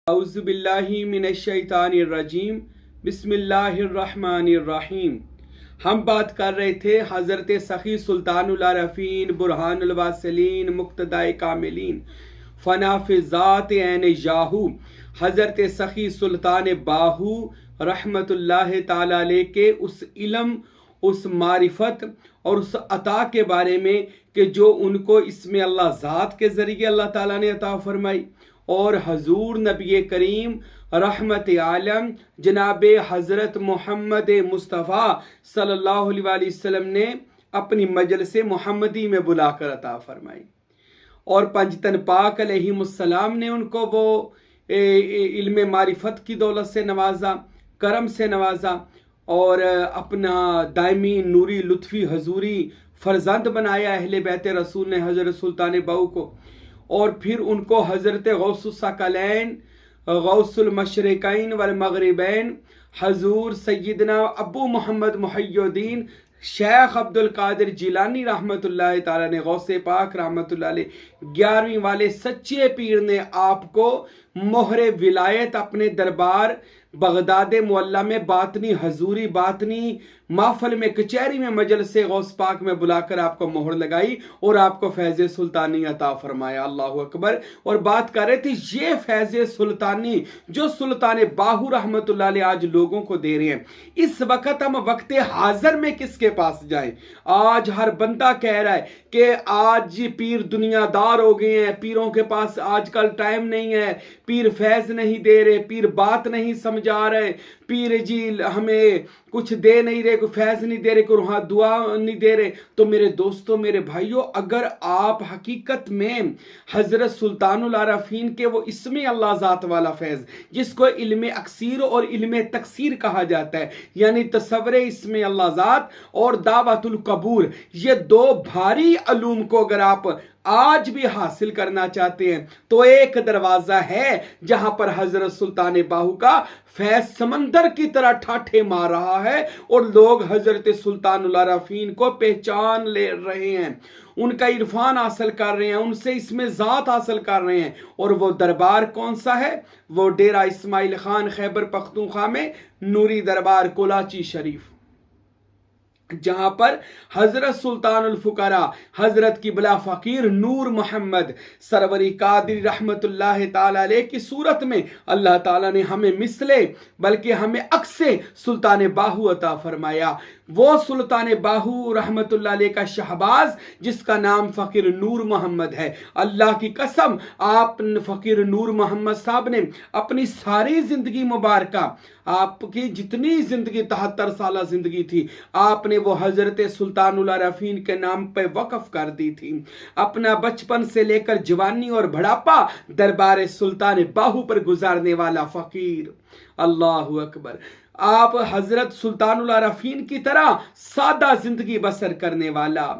اعوذ باللہ من الشیطان الرجیم بسم اللہ الرحمن الرحیم۔ ہم بات کر رہے تھے حضرت سخی سلطان العارفین برہان الواصلین مقتدائے کاملین فنا فی ذات عین یاہو حضرت سخی سلطان باہو رحمت اللہ تعالی علیہ کے اس علم، اس معرفت اور اس عطا کے بارے میں کہ جو ان کو اسم اللہ ذات کے ذریعے اللہ تعالیٰ نے عطا فرمائی، اور حضور نبی کریم رحمت عالم جناب حضرت محمد مصطفیٰ صلی اللہ علیہ وسلم نے اپنی مجلس محمدی میں بلا کر عطا فرمائی، اور پنجتن پاک علیہ السلام نے ان کو وہ علم معرفت کی دولت سے نوازا، کرم سے نوازا، اور اپنا دائمی نوری لطفی حضوری فرزند بنایا اہل بیت رسول نے حضرت سلطان باہو کو، اور پھر ان کو حضرت غوث الثقلین غوث المشرقین والمغربین حضور سیدنا ابو محمد محی الدین شیخ عبد القادر جیلانی رحمت اللہ تعالیٰ نے غوث پاک رحمت اللہ علیہ 11ویں والے سچے پیر نے آپ کو مہر ولایت اپنے دربار بغداد معلیٰ میں باطنی حضوری باطنی محفل میں کچہری میں مجلس غوث پاک میں بلا کر آپ کو مہر لگائی اور آپ کو فیض سلطانی عطا فرمایا۔ اللہ اکبر۔ اور بات کر رہے تھے یہ فیض سلطانی جو سلطان باہو رحمت اللہ علیہ آج لوگوں کو دے رہے ہیں، اس وقت ہم وقت حاضر میں کس کے پاس جائیں؟ آج ہر بندہ کہہ رہا ہے کہ آج پیر دنیا دار ہو گئے ہیں، پیروں کے پاس آج کل ٹائم نہیں ہے، پیر فیض نہیں دے رہے، پیر بات نہیں سمجھا رہے، پیر جی ہمیں کچھ دے نہیں رہے، کوئی فیض نہیں دے رہے، کوئی روحاں دعا نہیں دے رہے۔ تو میرے دوستوں، میرے بھائیوں، اگر آپ حقیقت میں حضرت سلطان العارفین کے وہ اسم اللہ ذات والا فیض جس کو علم اکثیر اور علم تکثیر کہا جاتا ہے، یعنی تصور اسم اللہ ذات اور دعوت القبول، یہ دو بھاری علوم کو اگر آپ آج بھی حاصل کرنا چاہتے ہیں تو ایک دروازہ ہے جہاں پر حضرت سلطان باہو کا فیض سمندر کی طرح ٹھاٹھے مار رہا ہے، اور لوگ حضرت سلطان العارفین کو پہچان لے رہے ہیں، ان کا عرفان حاصل کر رہے ہیں، ان سے اسم ذات حاصل کر رہے ہیں۔ اور وہ دربار کون سا ہے؟ وہ ڈیرہ اسماعیل خان خیبر پختونخوا میں نوری دربار کولاچی شریف، جہاں پر حضرت سلطان الفقراء حضرت قبلہ فقیر نور محمد سروری قادری رحمت اللہ تعالی علیہ کی صورت میں اللہ تعالیٰ نے ہمیں مثلے بلکہ ہمیں عکسے سلطان باہو عطا فرمایا۔ وہ سلطان باہو رحمت اللہ علیہ کا شہباز جس کا نام فقیر نور محمد ہے، اللہ کی قسم آپ فقیر نور محمد صاحب نے اپنی ساری زندگی مبارکہ، آپ کی جتنی زندگی 73 سالہ زندگی تھی، آپ نے وہ حضرت سلطان العارفین کے نام پہ وقف کر دی تھی۔ اپنا بچپن سے لے کر جوانی اور بڑھاپا دربار سلطان باہو پر گزارنے والا فقیر، اللہ اکبر۔ آپ حضرت سلطان العارفین کی طرح سادہ زندگی بسر کرنے والا،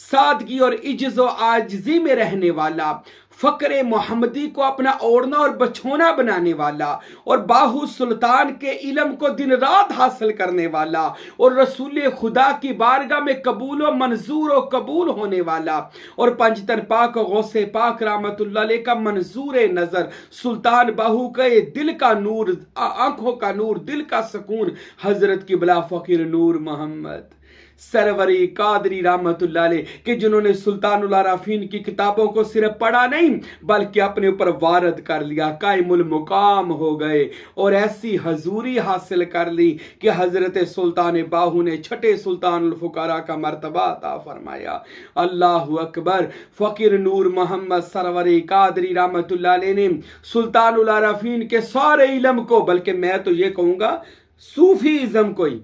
سادگی اور عجز و عاجزی میں رہنے والا، فقر محمدی کو اپنا اوڑھنا اور بچھونا بنانے والا، اور باہو سلطان کے علم کو دن رات حاصل کرنے والا، اور رسول خدا کی بارگاہ میں قبول و منظور و قبول ہونے والا، اور پنجتن پاک غوث پاک رحمت اللہ علیہ کا منظور نظر سلطان باہو کا یہ دل کا نور، آنکھوں کا نور، دل کا سکون حضرت قبلہ فقیر نور محمد سروری قادری رحمت اللہ علیہ، کہ جنہوں نے سلطان العارفین کی کتابوں کو صرف پڑھا نہیں بلکہ اپنے اوپر وارد کر لیا، قائم المقام ہو گئے، اور ایسی حضوری حاصل کر لی کہ حضرت سلطان باہو نے چھٹے سلطان الفقراء کا مرتبہ عطا فرمایا۔ اللہ اکبر۔ فقیر نور محمد سروری قادری رحمت اللہ علیہ نے سلطان العارفین کے سارے علم کو، بلکہ میں تو یہ کہوں گا صوفی ازم کو ہی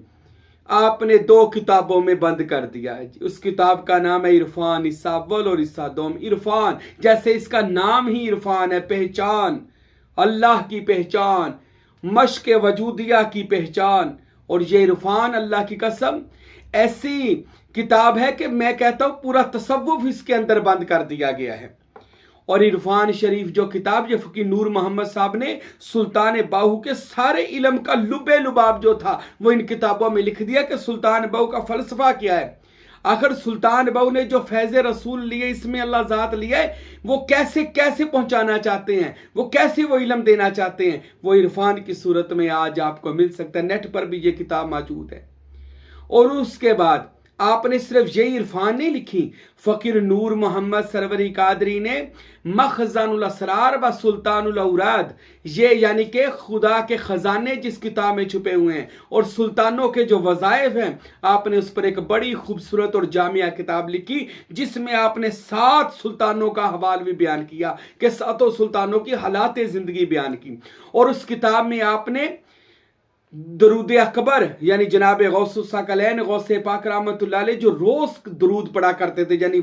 آپ نے 2 کتابوں میں بند کر دیا ہے۔ اس کتاب کا نام ہے عرفان، حصہ اول اور حصہ دوم۔ عرفان جیسے اس کا نام ہی عرفان ہے، پہچان، اللہ کی پہچان، مشق وجودیہ کی پہچان، اور یہ عرفان اللہ کی قسم ایسی کتاب ہے کہ میں کہتا ہوں پورا تصوف اس کے اندر بند کر دیا گیا ہے۔ اور عرفان شریف جو کتاب یہ فقیر نور محمد صاحب نے سلطان باہو کے سارے علم کا لب لباب جو تھا وہ ان کتابوں میں لکھ دیا کہ سلطان باہو کا فلسفہ کیا ہے۔ آخر سلطان بہو نے جو فیض رسول لیے، اس میں اللہ ذات لیے، وہ کیسے کیسے پہنچانا چاہتے ہیں، وہ کیسے وہ علم دینا چاہتے ہیں، وہ عرفان کی صورت میں آج آپ کو مل سکتا ہے۔ نیٹ پر بھی یہ کتاب موجود ہے۔ اور اس کے بعد آپ نے صرف یہ عرفان نہیں لکھی، فقیر نور محمد سروری قادری نے مخزن الاسرار و سلطان الاوراد، یہ یعنی کہ خدا کے خزانے جس کتاب میں چھپے ہوئے ہیں اور سلطانوں کے جو وظائف ہیں، آپ نے اس پر ایک بڑی خوبصورت اور جامعہ کتاب لکھی، جس میں آپ نے 7 سلطانوں کا حوال بھی بیان کیا کہ 7 سلطانوں کی حالات زندگی بیان کی۔ اور اس کتاب میں آپ نے درود اکبر یعنی جناب غوث الثقلین غوث پاک رحمت اللہ علیہ جو روز درود پڑھا کرتے تھے، یعنی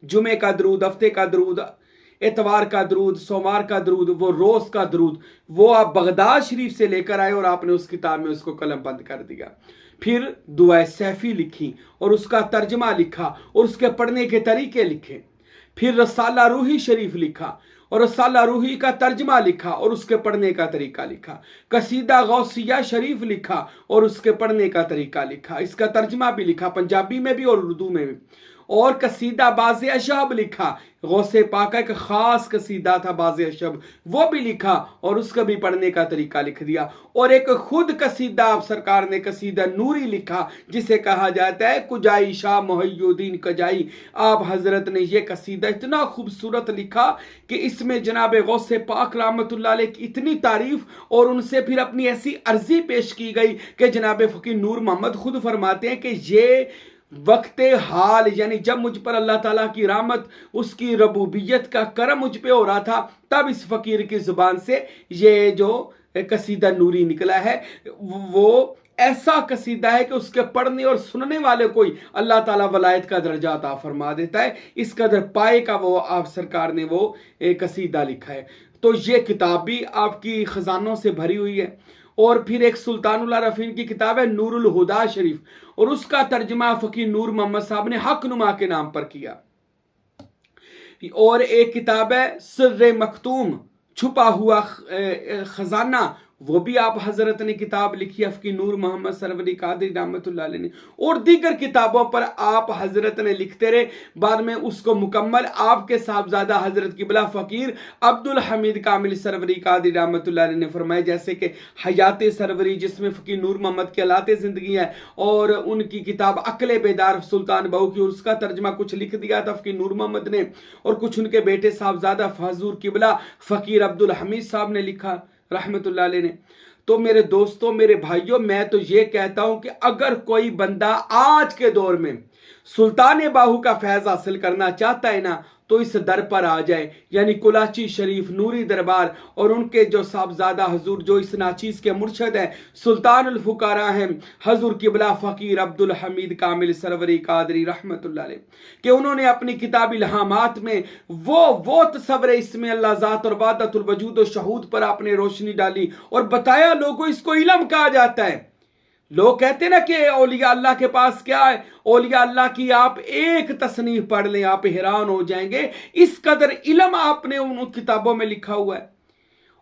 جمعے کا درود، ہفتے کا درود، اتوار کا درود، سوموار کا درود، وہ روز کا درود، وہ آپ بغداد شریف سے لے کر آئے اور آپ نے اس کتاب میں اس کو قلم بند کر دیا۔ پھر دعائے سیفی لکھی اور اس کا ترجمہ لکھا اور اس کے پڑھنے کے طریقے لکھے۔ پھر رسالہ روحی شریف لکھا اور رسالہ روحی کا ترجمہ لکھا اور اس کے پڑھنے کا طریقہ لکھا۔ قصیدہ غوثیہ شریف لکھا اور اس کے پڑھنے کا طریقہ لکھا، اس کا ترجمہ بھی لکھا، پنجابی میں بھی اور اردو میں بھی۔ اور قصیدہ باز اشہب لکھا، غوث پاک کا ایک خاص قصیدہ تھا باز اشہب، وہ بھی لکھا اور اس کا بھی پڑھنے کا طریقہ لکھ دیا۔ اور ایک خود قصیدہ آپ سرکار نے قصیدہ نوری لکھا، جسے کہا جاتا ہے کجائی شاہ محی الدین کجائی۔ آپ حضرت نے یہ قصیدہ اتنا خوبصورت لکھا کہ اس میں جناب غوث پاک رحمت اللہ علیہ کی اتنی تعریف اور ان سے پھر اپنی ایسی عرضی پیش کی گئی کہ جناب فقیر نور محمد خود فرماتے ہیں کہ یہ وقت حال یعنی جب مجھ پر اللہ تعالیٰ کی رحمت، اس کی ربوبیت کا کرم مجھ پہ ہو رہا تھا، تب اس فقیر کی زبان سے یہ جو قصیدہ نوری نکلا ہے، وہ ایسا قصیدہ ہے کہ اس کے پڑھنے اور سننے والے کو اللہ تعالیٰ ولایت کا درجہ عطا فرما دیتا ہے۔ اس قدر پائے کا وہ آپ سرکار نے وہ قصیدہ لکھا ہے۔ تو یہ کتاب بھی آپ کی خزانوں سے بھری ہوئی ہے۔ اور پھر ایک سلطان العارفین کی کتاب ہے نور الہدا شریف، اور اس کا ترجمہ فقیر نور محمد صاحب نے حق نما کے نام پر کیا۔ اور ایک کتاب ہے سر مختوم، چھپا ہوا خزانہ، وہ بھی آپ حضرت نے کتاب لکھی ہے، فقیر نور محمد سروری قادری رحمت اللہ علیہ نے۔ اور دیگر کتابوں پر آپ حضرت نے لکھتے رہے، بعد میں اس کو مکمل آپ کے صاحبزادہ حضرت قبلہ فقیر عبدالحمید کامل سروری قادری رحمت اللہ علیہ نے فرمائے، جیسے کہ حیات سروری جس میں فقیر نور محمد کے حالات زندگی ہے، اور ان کی کتاب عقل بیدار سلطان بہو کی، اور اس کا ترجمہ کچھ لکھ دیا تھا فقیر نور محمد نے، اور کچھ ان کے بیٹے صاحبزادہ حضور قبلہ فقیر عبدالحمید صاحب نے لکھا رحمت اللہ علیہ نے۔ تو میرے دوستوں، میرے بھائیوں، میں تو یہ کہتا ہوں کہ اگر کوئی بندہ آج کے دور میں سلطان باہو کا فیض حاصل کرنا چاہتا ہے نا، تو اس در پر آ جائے، یعنی کلاچی شریف نوری دربار، اور ان کے جو صاحبزادہ حضور جو اس ناچیز کے مرشد ہیں، سلطان الفقراء ہیں حضور قبلہ فقیر عبدالحمید کامل سروری قادری رحمت اللہ علیہ، کہ انہوں نے اپنی کتاب الہامات میں وہ تصور اسم اللہ ذات اور وحدت الوجود و شہود پر آپ نے روشنی ڈالی اور بتایا لوگوں اس کو علم کہا جاتا ہے۔ لوگ کہتے ہیں نا کہ اولیاء اللہ کے پاس کیا ہے، اولیاء اللہ کی آپ ایک تصنیف پڑھ لیں آپ حیران ہو جائیں گے، اس قدر علم آپ نے ان کتابوں میں لکھا ہوا ہے۔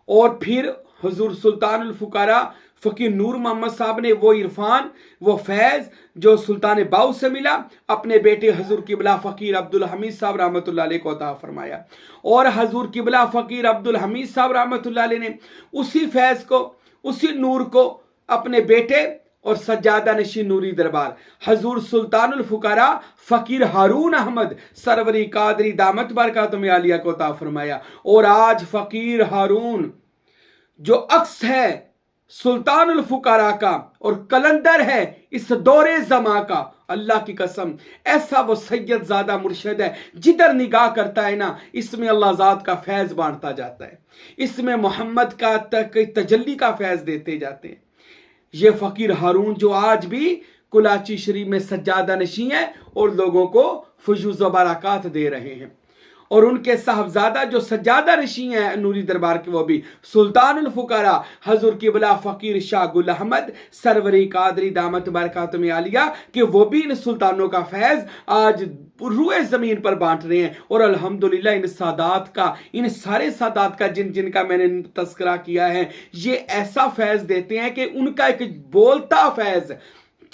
اور پھر حضور سلطان الفقراء فقیر نور محمد صاحب نے وہ عرفان، وہ فیض جو سلطان باہو سے ملا، اپنے بیٹے حضور قبلہ فقیر عبدالحمید صاحب رحمت اللہ علیہ کو عطا فرمایا، اور حضور قبلہ فقیر عبدالحمید صاحب رحمت اللہ علیہ نے اسی فیض کو، اسی نور کو اپنے بیٹے اور سجادہ نشین نوری دربار حضور سلطان الفقراء فقیر ہارون احمد سروری قادری دامت برکاتہم عالیہ کو عطا فرمایا۔ اور آج فقیر ہارون جو عکس ہے سلطان الفقراء کا اور کلندر ہے اس دور زماں کا، اللہ کی قسم ایسا وہ سید زادہ مرشد ہے، جدھر نگاہ کرتا ہے نا، اس میں اللہ ذات کا فیض بانٹتا جاتا ہے، اس میں محمد کا تجلی کا فیض دیتے جاتے ہیں۔ یہ فقیر ہارون جو آج بھی کلاچی شریف میں سجادہ نشین ہے اور لوگوں کو فیوض و برکات دے رہے ہیں، اور ان کے صاحبزادہ جو سجادہ نشین ہیں نوری دربار کے، وہ بھی سلطان الفقراء حضور قبلہ فقیر شاہ گل احمد سروری قادری دامت برکاتہم عالیہ، کہ وہ بھی ان سلطانوں کا فیض آج روئے زمین پر بانٹ رہے ہیں۔ اور الحمدللہ ان سادات کا، ان سارے سادات کا جن کا میں نے تذکرہ کیا ہے، یہ ایسا فیض دیتے ہیں کہ ان کا ایک بولتا فیض